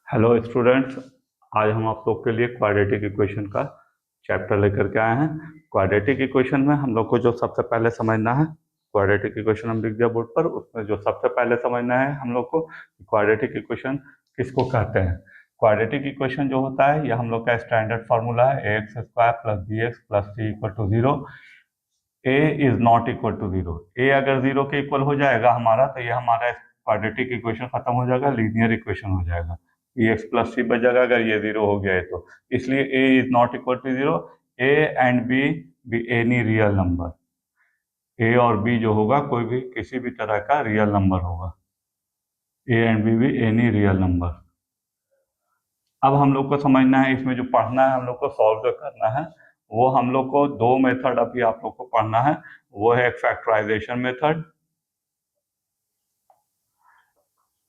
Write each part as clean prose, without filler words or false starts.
Hello students, आज हम आप लोग के लिए क्वाड्रेटिक इक्वेशन का चैप्टर लेकर के आए हैं। क्वाड्रेटिक इक्वेशन में हम लोग को जो सबसे पहले समझना है, क्वाड्रेटिक इक्वेशन हम लिख दिया बोर्ड पर, उसमें जो सबसे पहले समझना है हम लोग को क्वाड्रेटिक इक्वेशन किसको कहते हैं। क्वाड्रेटिक इक्वेशन जो होता है, यह हम लोग का स्टैंडर्ड फार्मूला है, a x square plus b x plus c equal to zero. A is not equal to zero. A अगर जीरो के इक्वल हो जाएगा हमारा, तो ये हमारा क्वाड्रेटिक इक्वेशन खत्म हो जाएगा, लीनियर इक्वेशन हो जाएगा। ए एक्स प्लस सी बच जाएगा अगर ये जीरो हो गया है तो। इसलिए a is not equal to zero. A and b be any real number. A और बी जो होगा कोई भी किसी भी तरह का रियल नंबर होगा। ए एंड बी भी एनी रियल नंबर। अब हम लोग को समझना है, इसमें जो पढ़ना है हम लोग को, सॉल्व जो करना है, वो हम लोग को दो मेथड अभी आप लोग को पढ़ना है। वो है एक फैक्टराइजेशन मेथड,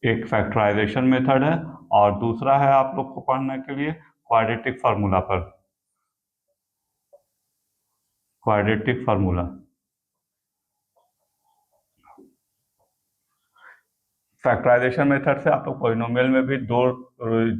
एक फैक्टराइजेशन मेथड है, और दूसरा है आप लोग को पढ़ने के लिए क्वाड्रेटिक फार्मूला पर, क्वाड्रेटिक फार्मूला। फैक्टराइजेशन मेथड से आप लोग पॉलिनोमियल में भी दो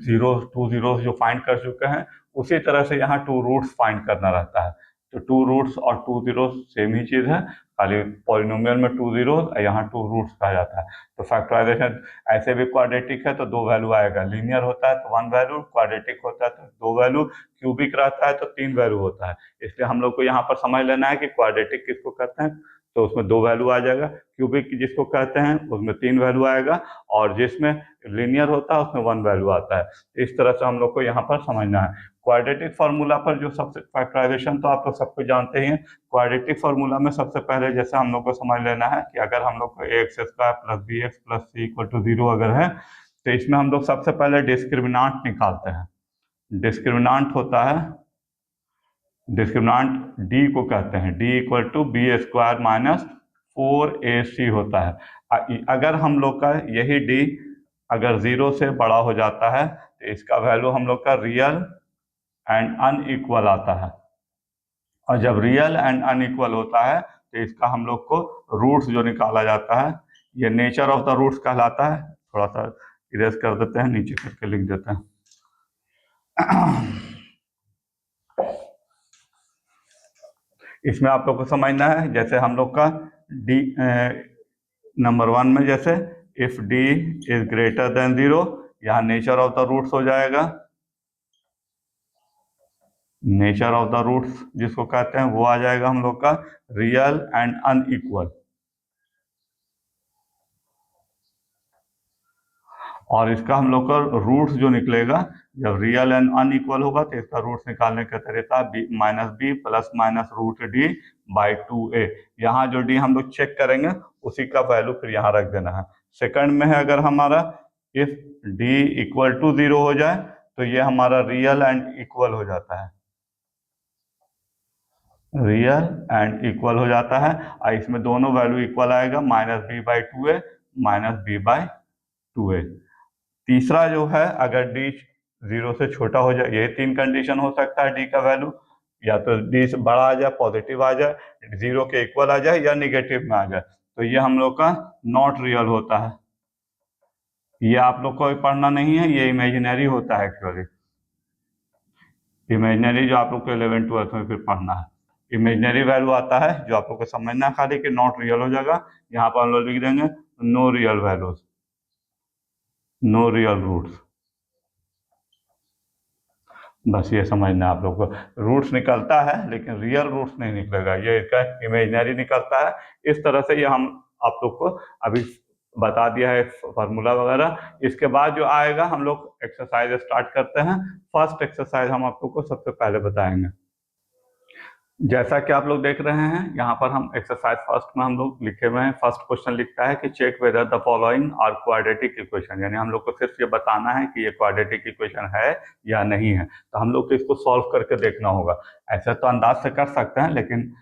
जीरो टू जीरो जो फाइंड कर चुके हैं, उसी तरह से यहाँ टू रूट्स फाइंड करना रहता है। तो टू रूट्स और टू जीरो सेम ही चीज़ है, खाली पॉलिनोमियल में टू जीरो, यहाँ टू रूट्स कहा जाता है। तो फैक्टराइजेशन ऐसे भी क्वाड्रेटिक है तो दो वैल्यू आएगा, लीनियर होता है तो वन वैल्यू, क्वाड्रेटिक होता है तो दो वैल्यू, क्यूबिक रहता है तो तीन वैल्यू होता है। इसलिए हम लोग को यहाँ पर समझ लेना है कि क्वाड्रेटिक किसको कहते हैं, तो उसमें दो वैल्यू आ जाएगा। क्यूबिक जिसको कहते हैं उसमें तीन वैल्यू आएगा, और जिसमें लीनियर होता है उसमें वन वैल्यू आता है। इस तरह से हम लोग को यहाँ पर समझना है। क्वाड्रेटिक फार्मूला पर जो सबसे, फैक्टराइजेशन तो आप लोग सबको जानते ही हैं। क्वाड्रेटिक फार्मूला में सबसे पहले जैसे हम लोग को समझ लेना है कि अगर हम लोग को a x square plus b x plus c equal to zero अगर है, तो इसमें हम लोग सबसे पहले डिस्क्रिमिनांट निकालते हैं। डिस्क्रिमिनांट होता है, डिस्क्रिमिनांट डी को कहते हैं, d equal to b square minus four a c होता है। अगर हम लोग का यही डी अगर जीरो से बड़ा हो जाता है, तो इसका वैल्यू हम लोग का रियल एंड अनइक्वल आता है। और जब रियल एंड अनइक्वल होता है, तो इसका हम लोग को रूट्स जो निकाला जाता है, ये नेचर ऑफ द रूट्स कहलाता है। थोड़ा सा इरेज कर देते हैं, नीचे करके लिख देते हैं। इसमें आप लोग को समझना है, जैसे हम लोग का डी नंबर वन में जैसे if D is greater than zero, यहाँ नेचर ऑफ द रूट्स हो जाएगा। नेचर ऑफ द रूट्स जिसको कहते हैं वो आ जाएगा हम लोग का रियल एंड अनइक्वल। और इसका हम लोग का रूट्स जो निकलेगा, जब रियल एंड अनइक्वल होगा तो इसका रूट्स निकालने का तरीका minus b plus minus root d by two a. यहाँ जो डी हम लोग चेक करेंगे उसी का वैल्यू फिर यहाँ रख देना है। सेकंड में है अगर हमारा if d equal to zero हो जाए, तो ये हमारा रियल एंड इक्वल हो जाता है, रियल एंड इक्वल हो जाता है। और इसमें दोनों वैल्यू इक्वल आएगा, minus b by two a minus b by two a. तीसरा जो है, अगर डी जीरो से छोटा हो जाए, ये तीन कंडीशन हो सकता है डी का वैल्यू, या तो डी से बड़ा आ जाए, पॉजिटिव आ जाए, जीरो के इक्वल आ जाए, या निगेटिव में आ जाए, तो ये हम लोग का नॉट रियल होता है। ये आप लोग को पढ़ना नहीं है, ये इमेजिनरी होता है एक्चुअली। इमेजिनरी जो आप लोग को 11 ट्वेल्थ में फिर पढ़ना है, इमेजिनरी वैल्यू आता है जो आप लोग को समझना है खाली कि नॉट रियल हो जाएगा। यहाँ पर हम लोग लिख देंगे no real values, no real roots. बस ये समझना है आप लोग को, रूट्स निकलता है लेकिन रियल रूट्स नहीं निकलेगा, ये इसका इमेजिनरी निकलता है। इस तरह से ये हम आप लोग को अभी बता दिया है फार्मूला वगैरह। इसके बाद जो आएगा हम लोग एक्सरसाइज स्टार्ट करते हैं। फर्स्ट एक्सरसाइज हम आप लोग को सबसे पहले बताएंगे। जैसा कि आप लोग देख रहे हैं, यहाँ पर हम एक्सरसाइज फर्स्ट में हम लोग लिखे हुए हैं। फर्स्ट क्वेश्चन लिखता है कि check whether the following are quadratic equation, यानी हम लोग को सिर्फ ये बताना है कि ये क्वाड्रेटिक इक्वेशन है या नहीं है। तो हम लोग को इसको सॉल्व करके देखना होगा। ऐसा तो अंदाज से कर सकते हैं, लेकिन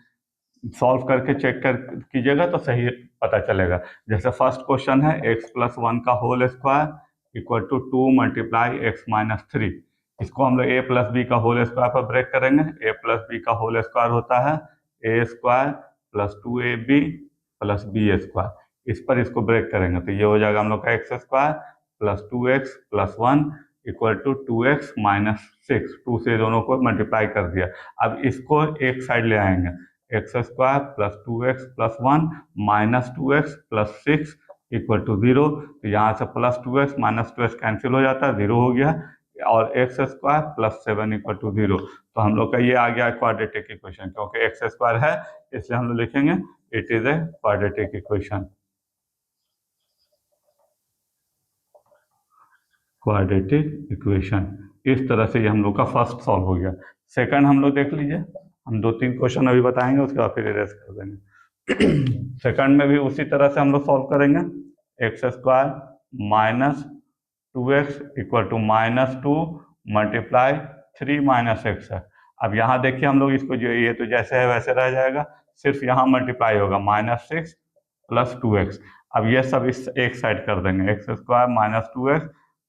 सॉल्व करके चेक कर कीजिएगा तो सही पता चलेगा। जैसे फर्स्ट क्वेश्चन है, एक्स प्लस वन का whole square equal to two multiply x minus three. इसको हम लोग ए प्लस बी का होल स्क्वायर पर ब्रेक करेंगे। ए प्लस बी का होल स्क्वायर होता है a square plus two a b plus b square. इस पर इसको ब्रेक करेंगे तो ये हो जाएगा हम लोग का x square plus two x plus one equal to 2x minus 6, 2 से दोनों को मल्टीप्लाई कर दिया। अब इसको एक साइड ले आएंगे, x square plus 2x plus 1 minus 2x plus 6 equal to 0। तो यहाँ से plus 2x minus 2x cancel हो जाता है, 0 हो गया, और x square plus 7 equal to 0। तो हम लोग का ये आ गया क्वाड्रेटिक इक्वेशन, क्योंकि एक्स स्क्वायर है इसलिए हम लोग लिखेंगे it is a quadratic equation. Quadratic equation, इस तरह से ये हम लोग का फर्स्ट सॉल्व हो गया। सेकंड हम लोग देख लीजिए, हम 2-3 क्वेश्चन अभी बताएंगे, उसके बाद फिर इरेज कर देंगे। सेकंड में भी उसी तरह से हम लोग सॉल्व करेंगे, x square minus 2x equal to minus 2 multiply 3 minus x है। अब यहाँ देखिए हम लोग इसको जो ये तो जैसे है वैसे रह जाएगा, सिर्फ यहाँ मल्टीप्लाई होगा -6 प्लस 2x। अब ये सब इस एक साइड कर देंगे, x square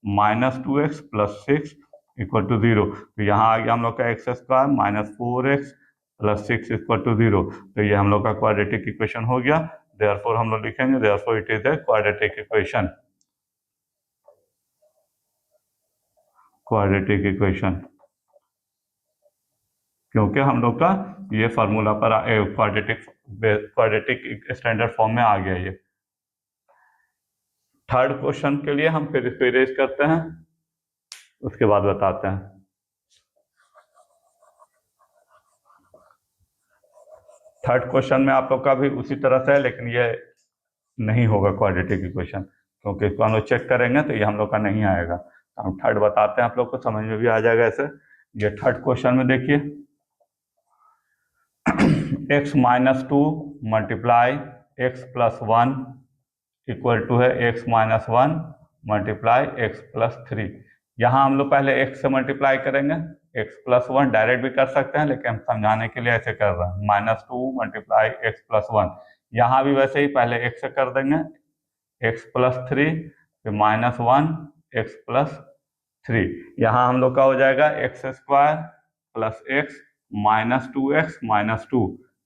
minus 2x plus 6 equal to 0। तो यहाँ आ गया हम लोग का x square minus 4x plus 6 equal to 0। तो ये हम लोग का क्वाड्रेटिक इक्वेशन हो गया। देयरफॉर हम लोग लिखेंगे therefore it is a quadratic equation. Quadratic equation, क्योंकि हम लोग का ये फार्मूला पर क्वाड्रेटिक स्टैंडर्ड फॉर्म में आ गया ये। थर्ड क्वेश्चन के लिए हम फिर इसको इरेज करते हैं, उसके बाद बताते हैं। थर्ड क्वेश्चन में आप लोग का भी उसी तरह से है, लेकिन ये नहीं होगा क्वाड्रेटिक इक्वेशन, क्योंकि इसको हम लोग चेक करेंगे तो ये हम लोग का नहीं आएगा। तो हम थर्ड बताते हैं, आप लोग को समझ में भी आ जाएगा ऐसे। ये थर्ड क्वेश्चन में देखिए, x minus 2 multiply x plus 1 equal to है x minus 1 multiply x plus 3। यहाँ हम लोग पहले x से मल्टीप्लाई करेंगे, x प्लस 1 डायरेक्ट भी कर सकते हैं, लेकिन हम समझाने के लिए ऐसे कर रहे हैं, -2 मल्टीप्लाई एक्स प्लस 1। यहाँ भी वैसे ही पहले x से कर देंगे, x प्लस 3 फिर -1 एक्स प्लस 3। यहाँ हम लोग का हो जाएगा x square plus x minus 2x minus 2।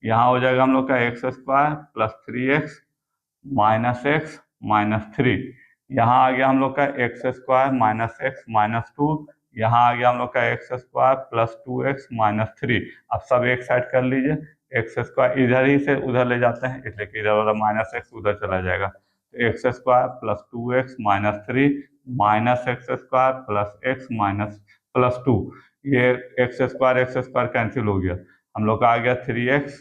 यहाँ हो जाएगा हम लोग का x square plus 3x minus x minus 3। यहाँ आ गया हम लोग का x square minus x minus 2। यहाँ आ गया हम लोग का x square plus 2x minus 3। अब सब एक साइड कर लीजिए, एक्स स्क्वायर इधर ही से उधर ले जाते हैं, इसलिए कि इधर वाला माइनस एक्स उधर चला जाएगा। तो x square plus 2x minus 3 minus x square plus x minus plus 2। ये एक्स स्क्वायर कैंसिल हो गया, हम लोग का आ गया 3x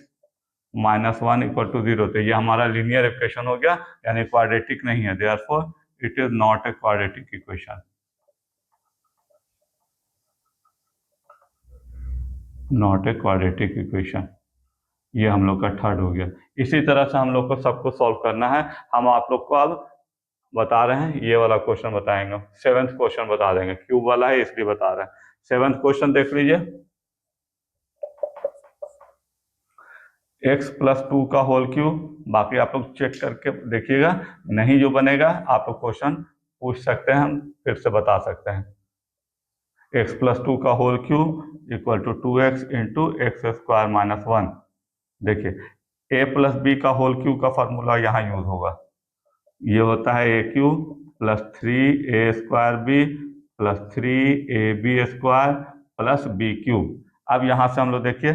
माइनस 1 इक्वल टू 0। तो ये हमारा लीनियर इक्वेशन हो गया, यानी क्वाड्रेटिक नहीं है, therefore it is not a quadratic equation. Not a quadratic equation, ये हम लोग का थर्ड हो गया। इसी तरह से हम लोग को सबको सॉल्व करना है। हम आप लोग को अब बता रहे हैं, ये वाला क्वेश्चन बताएंगे, 7th क्वेश्चन बता देंगे, क्यूब वाला है इसलिए बता रहे हैं। 7th क्वेश्चन देख लीजिए, x प्लस 2 का होल क्यूब। बाकी आप लोग चेक करके देखिएगा, नहीं जो बनेगा आप लोग क्वेश्चन पूछ सकते हैं, हम फिर से बता सकते हैं। x प्लस 2 का whole cube equal to 2x into x square minus 1। देखिए a प्लस बी का होल क्यूब का फॉर्मूला यहाँ यूज होगा, ये होता है a cube plus 3a square b plus 3ab square plus b cube. अब यहाँ से हम लोग देखिए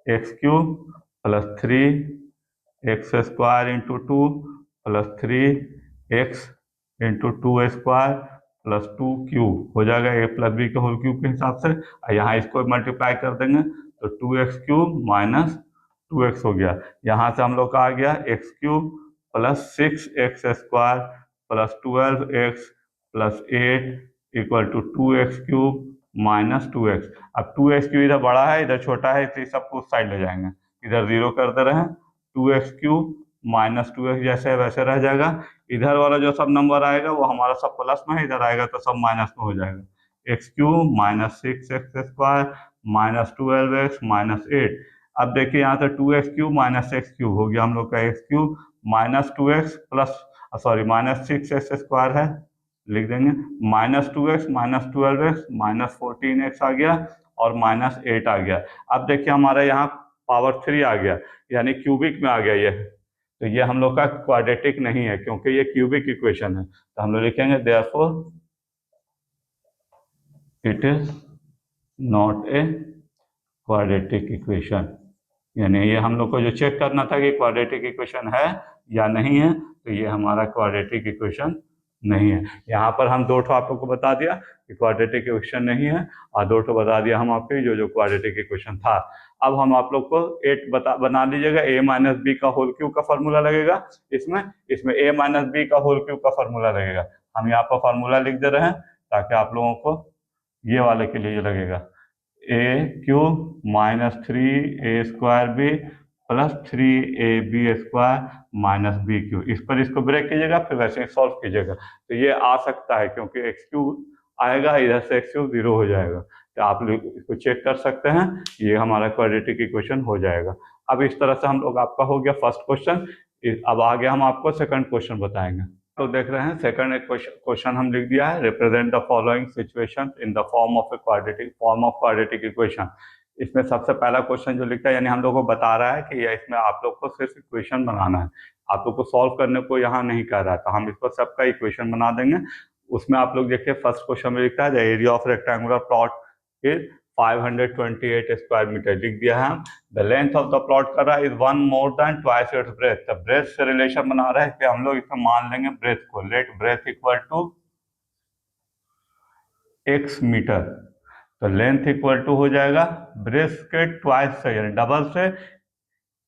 x cube plus 3x square into 2 plus 3x into 2 square plus 2 cube हो जाएगा a प्लस बी के होल क्यूब के हिसाब से। यहाँ इसको मल्टीप्लाई कर देंगे तो 2x क्यूब माइनस 2x हो गया। यहाँ से हम लोग का आ गया x cube plus 6x square plus 12x plus 8 equal to 2x cube minus 2x। अब 2x क्यूब इधर बड़ा है इधर छोटा है, इसलिए सबको उस साइड ले जाएंगे, इधर 0 कर दे रहे हैं, 2x क्यूब माइनस 2x जैसे वैसे रह जाएगा। इधर वाला जो सब नंबर आएगा वो हमारा सब प्लस में है, इधर आएगा तो सब माइनस में हो जाएगा। X cube minus 6x square minus 12x minus 8। अब देखिए यहाँ से 2x cube minus x cube हो गया हम लोग का x cube minus 2x plus minus 6x square है, लिख देंगे minus 2x minus 12x minus 14x आ गया और माइनस 8 आ गया। अब देखिए हमारा यहाँ पावर 3 आ गया, यानी क्यूबिक में आ गया ये, तो ये हम लोग का क्वाड्रेटिक नहीं है क्योंकि ये क्यूबिक इक्वेशन है। तो हम लोग लिखेंगे therefore it is not a quadratic equation. यानी ये हम लोग को जो चेक करना था कि क्वाड्रेटिक इक्वेशन है या नहीं है, तो ये हमारा क्वाड्रेटिक इक्वेशन नहीं है। यहाँ पर हम दो ठो आप लोग को बता दिया कि क्वाड्रेटिक इक्वेशन नहीं है, और दो ठो बता दिया हम आपके जो जो क्वाड्रेटिक इक्वेशन था। अब हम आप लोग को एक बना लीजिएगा, a माइनस बी का होल क्यूब का फॉर्मूला लगेगा इसमें a माइनस बी का होल क्यूब का फॉर्मूला लगेगा। हम यहाँ पर फॉर्मूला लिख दे रहे हैं ताकि आप लोगों को ये वाले के लिए लगेगा, a cube minus 3a² b plus 3ab² minus b cube. इस पर इसको ब्रेक कीजिएगा, फिर वैसे ही सॉल्व कीजिएगा, तो ये आ सकता है क्योंकि एक्स क्यूब आएगा, इधर से एक्स क्यूब 0 हो जाएगा। तो आप लोग इसको चेक कर सकते हैं, ये हमारा क्वाड्रेटिक इक्वेशन हो जाएगा। अब इस तरह से हम लोग, आपका हो गया फर्स्ट क्वेश्चन। अब आगे हम आपको सेकंड क्वेश्चन बताएंगे। तो देख रहे हैं सेकंड क्वेश्चन हम लिख दिया है, represent the following situation in the form of quadratic equation. इसमें सबसे पहला क्वेश्चन जो लिखता है, यानी हम लोग को बता रहा है कि इसमें आप लोग को सिर्फ इक्वेशन बनाना है, आप लोग को सॉल्व करने को यहाँ नहीं कर रहा है, तो हम इसको सबका इक्वेशन बना देंगे। उसमें आप लोग देखिए फर्स्ट क्वेश्चन में लिखता है, the area of rectangular plot is 528 square metre लिख दिया है। The length of the plot कर रहा है is 1 more than twice its breadth. तो ब्रेथ से रिलेशन बना रहा है, इसलिए हम लोग इसमें मान लेंगे ब्रेथ को, let breadth equal to x metre. तो लेंथ इक्वल टू हो जाएगा ब्रेथ के ट्वाइस से, यानी डबल से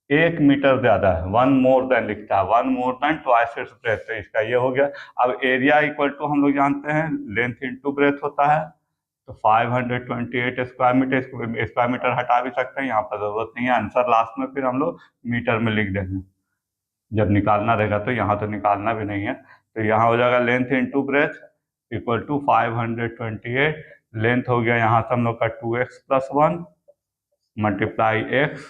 1 मीटर ज्यादा है, 1 मोर देन लिखता है, 1 more than twice its breadth. तो इसका ये हो गया। अब एरिया इक्वल टू हम लोग जानते हैं लेंथ इंटू ब्रेथ होता है, तो 528 स्क्वायर मीटर, स्क्वायर मीटर हटा भी सकते हैं, यहाँ पर जरूरत नहीं है। आंसर लास्ट में फिर हम लोग मीटर में लिख देंगे, जब निकालना रहेगा, तो यहाँ तो निकालना भी नहीं है। तो यहाँ हो जाएगा length into breadth equal to 528, length हो गया यहाँ से हम लोग का 2x plus 1 multiply x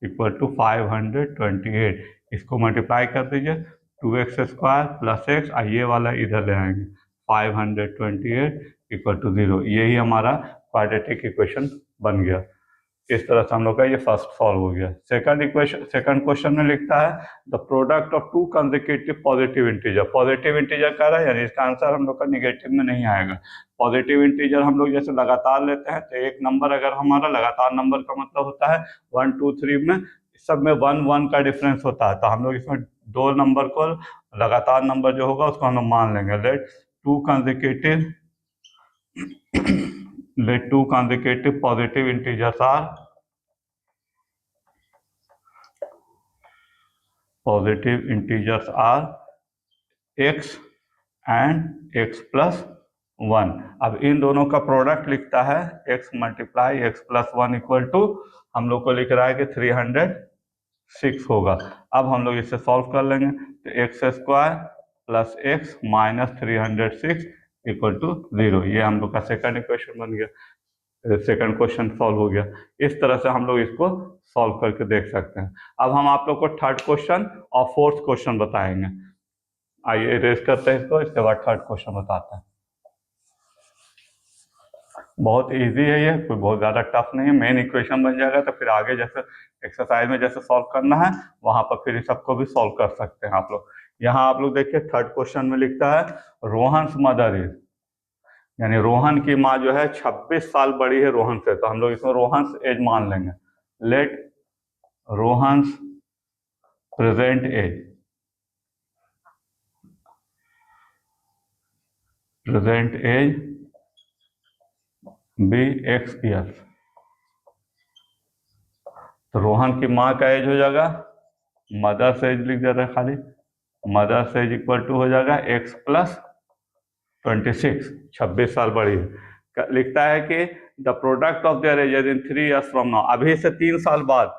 equal to 528। इसको मल्टीप्लाई कर दीजिए, 2x स्क्वायर प्लस x, ये वाला इधर ले आएंगे, 528 इक्वल टू 0। यही हमारा क्वाड्रेटिक इक्वेशन बन गया। इस तरह से हम लोग का ये फर्स्ट सॉल्व हो गया। सेकंड क्वेश्चन में लिखता है, the product of to consecutive positive integer. Positive integer कह रहा है, यानी इसका आंसर हम लोग का निगेटिव में नहीं आएगा। पॉजिटिव इंटीजर हम लोग जैसे लगातार लेते हैं, तो एक नंबर अगर हमारा लगातार नंबर का मतलब होता है 1 2 3 में सब में 1 1 का डिफरेंस होता है, तो हम लोग इसमें दो नंबर को लगातार नंबर जो होगा उसको हम लोग मान लेंगे। let two consecutive positive integers are x and x plus 1। अब इन दोनों का प्रोडक्ट लिखता है x multiply x plus 1 equal to, हम लोग को लिख रहा है कि 306 होगा। अब हम लोग इसे सॉल्व कर लेंगे, तो x square plus x minus 306 equal to 0। ये हम लोग का सेकंड इक्वेशन बन गया, सेकंड क्वेश्चन सॉल्व हो गया। इस तरह से हम लोग इसको सॉल्व करके देख सकते हैं। अब हम आप लोग को थर्ड क्वेश्चन और फोर्थ क्वेश्चन बताएंगे। आइए रेस करते हैं इसको, इसके बाद थर्ड क्वेश्चन बताते हैं। बहुत इजी है ये, कोई बहुत ज़्यादा टफ नहीं है। मेन इक्वेशन बन जाएगा तो फिर आगे जैसे एक्सरसाइज में जैसे सॉल्व करना है वहां पर फिर सबको भी सॉल्व कर सकते हैं आप लोग। यहाँ आप लोग देखिए थर्ड क्वेश्चन में लिखता है, रोहन मदर इज, यानी रोहन की माँ जो है 26 साल बड़ी है रोहन से, तो हम लोग इसमें रोहन एज मान लेंगे। Let Rohan present age be x year. तो रोहन की माँ का एज हो जाएगा, मदर्स एज लिख देते हैं खाली, मदर्स एज इक्वल टू हो जाएगा x प्लस 26, 26 साल बड़ी है। लिखता है कि the product of their age in 3 years from now, अभी से 3 साल बाद,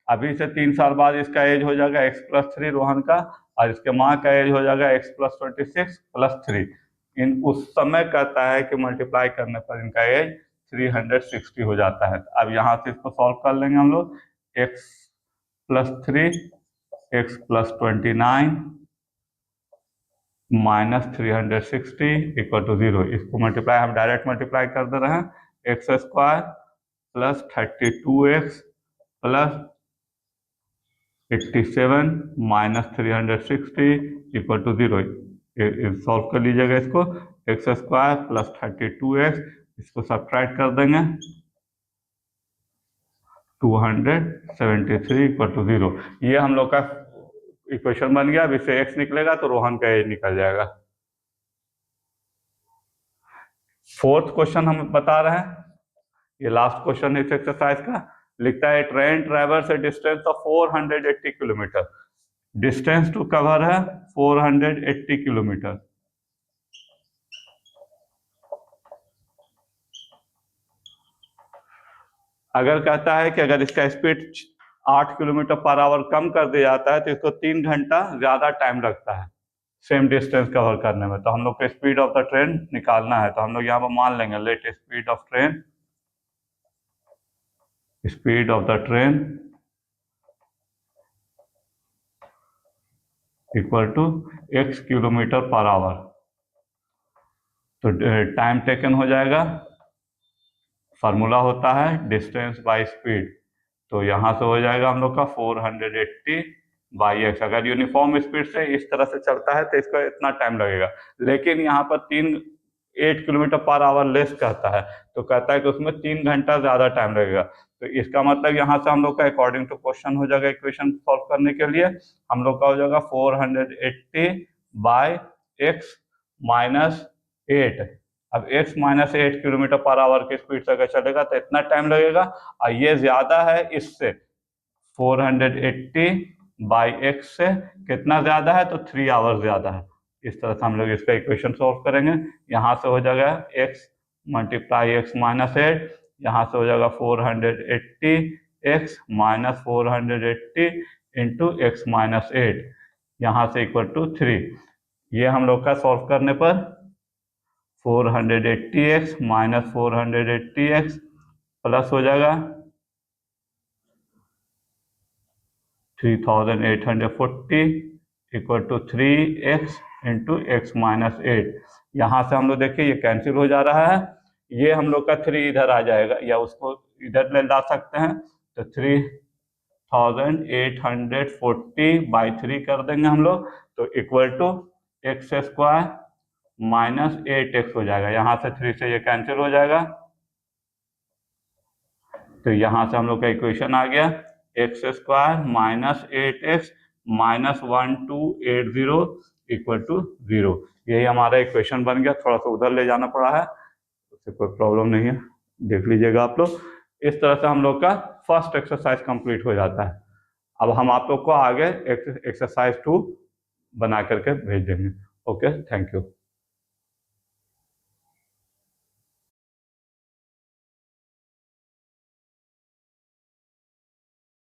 अभी से 3 साल बाद इसका एज हो जाएगा x प्लस 3 रोहन का, और इसके माँ का एज हो जाएगा x प्लस 26 प्लस 3। इन उस समय कहता है कि मल्टीप्लाई करने पर इनका एज 360 हो जाता है। अब यहाँ से इसको सॉल्व कर लेंगे हम लोग, x plus 3 x plus 29 minus 360 equal to 0। इसको मल्टीप्लाई हम डायरेक्ट मल्टीप्लाई कर दे रहे हैं, x square plus 32x plus 87 minus 360 equal to 0। Solve कर लीजिएगा इसको, एक्स स्क्वायर प्लस 32x इसको सब्ट्रैक्ट कर देंगे 273 इक्वल टू 0। ये हम लोग का इक्वेशन बन गया। अब इससे x निकलेगा तो रोहन का एज निकल जाएगा। फोर्थ क्वेश्चन हम बता रहे हैं, ये लास्ट क्वेश्चन है इस एक्सरसाइज का। लिखता है train travels a distance of 480 kilometre. Distance to cover है 480 किलोमीटर। अगर कहता है कि अगर इसका स्पीड 8 किलोमीटर पर आवर कम कर दिया जाता है तो इसको 3 घंटा ज्यादा टाइम लगता है सेम डिस्टेंस कवर करने में। तो हम लोग को स्पीड ऑफ द ट्रेन निकालना है। तो हम लोग यहाँ पर मान लेंगे let speed of train equal to x kilometre per hour. तो टाइम टेकन हो जाएगा, फार्मूला होता है डिस्टेंस बाय स्पीड। तो यहाँ से हो जाएगा हम लोग का 480 बाई एक्स। अगर यूनिफॉर्म स्पीड से इस तरह से चलता है तो इसका इतना टाइम लगेगा, लेकिन यहाँ पर 8 किलोमीटर पर आवर लेस कहता है तो कहता है कि उसमें 3 घंटा ज्यादा टाइम लगेगा। तो इसका मतलब यहाँ से हम लोग का अकॉर्डिंग टू क्वेश्चन हो जाएगा, इक्वेशन सॉल्व करने के लिए हम लोग का हो जाएगा 480 बाई एक्स माइनस 8। अब x minus 8 kilometre per our की स्पीड से अगर चलेगा तो इतना टाइम लगेगा, और ये ज्यादा है इससे 480 बाई एक्स से कितना ज्यादा है तो 3 आवर ज्यादा है। इस तरह से हम लोग इसका इक्वेशन सॉल्व करेंगे। यहाँ से हो जाएगा x मल्टीप्लाई एक्स माइनस 8, यहाँ से हो जाएगा 480 x minus 480 into x minus 8, यहाँ से इक्वल टू 3। ये हम लोग का सॉल्व करने पर 480x माइनस 480x प्लस हो जाएगा 3840 equal to 3x into x minus 8। यहाँ से हम लोग देखिए ये कैंसिल हो जा रहा है, ये हम लोग का 3 इधर आ जाएगा या उसको इधर ले ला सकते हैं। तो 3840 बाई 3 कर देंगे हम लोग, तो equal to x square minus 8x हो जाएगा। यहाँ से 3 से ये कैंसिल हो जाएगा, तो यहाँ से हम लोग का इक्वेशन आ गया x square minus 8x minus 1280 equal to 0। यही हमारा इक्वेशन बन गया। थोड़ा सा उधर ले जाना पड़ा है, उससे कोई प्रॉब्लम नहीं है, देख लीजिएगा आप लोग। इस तरह से हम लोग का फर्स्ट एक्सरसाइज कंप्लीट हो जाता है। अब हम आप लोग को आगे एक्सरसाइज 2 बना करके भेज देंगे। Okay, thank you.